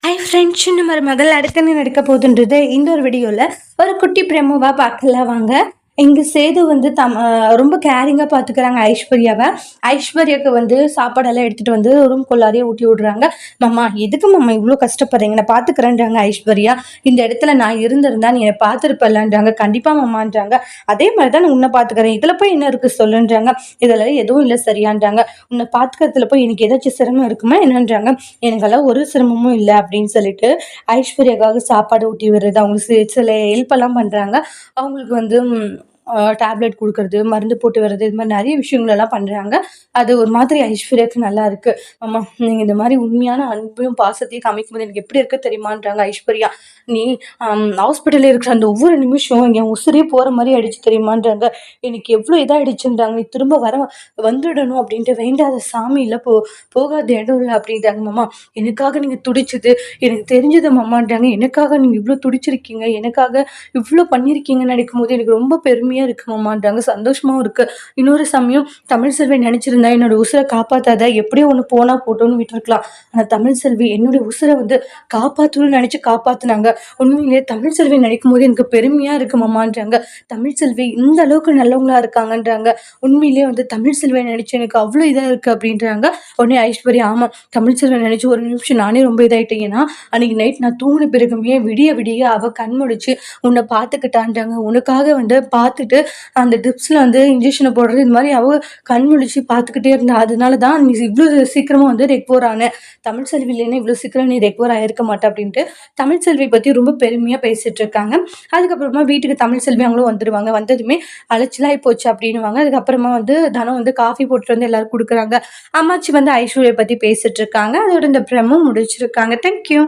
Hi friends, நம்ம மகள் அடுத்து என்ன நடக்க போகுதுன்றது இந்த ஒரு வீடியோவில் ஒரு குட்டி பிரமோவாக பார்க்கலாம் வாங்க. இங்கே சேது வந்து ரொம்ப கேரிங்காக பார்த்துக்கிறாங்க ஐஸ்வர்யாவை. ஐஸ்வர்யாவுக்கு வந்து சாப்பாடெல்லாம் எடுத்துகிட்டு வந்து ரூம்குள்ளாரையே ஊட்டி விடுறாங்க. மாமா எதுக்கு மாமா இவ்வளோ கஷ்டப்படுறீங்க, நான் பார்த்துக்கிறேன்றாங்க ஐஸ்வர்யா. இந்த இடத்துல நான் இருந்திருந்தா நீ என்னை பார்த்துருப்பலான்றாங்க. கண்டிப்பாக மாமான்றாங்க. அதே மாதிரி தான் நான் உன்னை பார்த்துக்கிறேன், இதில் போய் என்ன இருக்குது சொல்லுன்றாங்க. இதில் எதுவும் இல்லை சரியான்றாங்க. உன்னை பார்த்துக்கிறதுல போய் எனக்கு ஏதாச்சும் சிரமம் இருக்குமா என்னன்றாங்க. எனக்கெல்லாம் ஒரு சிரமமும் இல்லை அப்படின்னு சொல்லிட்டு ஐஸ்வர்யாவுக்காக சாப்பாடு ஊட்டி விடுறது, அவங்களுக்கு சில ஹெல்ப்பெல்லாம் பண்ணுறாங்க. அவங்களுக்கு வந்து டேப்லெட் கொடுக்கறது, மருந்து போட்டு வர்றது, இது மாதிரி நிறைய விஷயங்களெல்லாம் பண்ணுறாங்க. அது ஒரு மாதிரி ஐஸ்வர்யாவுக்கு நல்லா இருக்கு. ஆமா, நீங்கள் இந்த மாதிரி உண்மையான அன்பையும் பாசத்தையும் காமிக்கும்போது எனக்கு எப்படி இருக்கு தெரியுமான்றாங்க ஐஸ்வர்யா. நீ ஹாஸ்பிட்டலில் இருக்கிற அந்த ஒவ்வொரு நிமிஷம் என் உசுரே போகிற மாதிரி ஆயிடுச்சு தெரியுமான்றாங்க. எனக்கு எவ்வளோ இதாகிடுச்சுன்றாங்க. நீ திரும்ப வந்துடணும் அப்படின்ட்டு வேண்டாத சாமி இல்லை, போகாத இடம் இல்லை அப்படின்றாங்க. மாமா எனக்காக நீங்கள் துடிச்சது எனக்கு தெரிஞ்சது மாமான்றாங்க. எனக்காக நீங்கள் இவ்வளோ துடிச்சிருக்கீங்க, எனக்காக இவ்வளோ பண்ணியிருக்கீங்கன்னு நினைக்கும் போது எனக்கு ரொம்ப பெருமையாக இருக்கு மாமான்றாங்க. சந்தோஷமாவும் இருக்கு. இன்னொரு சமயம் தமிழ் செல்வி நினைச்சிருந்தா என்னோட உசுரை காப்பாத்தாத, எப்படியோ ஒன்று போனா போட்டோன்னு விட்டுருக்கலாம். ஆனால் தமிழ் செல்வி என்னுடைய உசுரை வந்து காப்பாற்றணும்னு நினைச்சு காப்பாத்துனாங்க. உண்மையிலேயே தமிழ் செல்வி நினைக்கும் போது எனக்கு பெருமையா இருக்கு மாமான்றாங்க. தமிழ் செல்வி இந்த அளவுக்கு நல்லவங்களா இருக்காங்கன்றாங்க. உண்மையிலேயே வந்து தமிழ் செல்வியை நினைச்சு எனக்கு அவ்வளோ இதா இருக்கு அப்படின்றாங்க. உடனே ஐஸ்வர்யா, ஆமா தமிழ் செல்வியை நினைச்சு ஒரு நிமிஷம் நானே ரொம்ப இதாயிட்டேன். ஏன்னா அன்னைக்கு நைட் நான் தூங்கின பிறகுமே விடிய விடிய அவ கண் முடிச்சு உன்னை பார்த்துக்கிட்டான்றாங்க. உனக்காக வந்து பார்த்துட்டு அந்த டிப்ஸ்ல வந்து இன்ஜெக்ஷனை போடுறது, இந்த மாதிரி அவ கண் முழிச்சு பார்த்துக்கிட்டே இருந்தா. அதனால தான் நீ இவ்வளோ சீக்கிரமா வந்து ரெக்கவர் ஆன. தமிழ் செல்வி இல்லைன்னா இவ்வளோ சீக்கிரம் நீ ரெக்கவர் ஆயிருக்க மாட்டே அப்படின்ட்டு தமிழ் செல்வி பத்தி ரொம்ப பெருமையா பேசிட்டு இருக்காங்க. அதுக்கப்புறமா வீட்டுக்கு தமிழ் செல்வி அவங்களும் வந்துருவாங்க. வந்ததுமே அலைச்சலாகி போச்சு அப்படின்னுவாங்க. அதுக்கப்புறமா வந்து தனம் வந்து காஃபி போட்டு வந்து எல்லாரும் கொடுக்குறாங்க. அம்மாச்சி வந்து ஐஸ்வர்யா பத்தி பேசிட்டு இருக்காங்க. அதோட இந்த பிரமும் முடிச்சிருக்காங்க. தேங்க்யூ.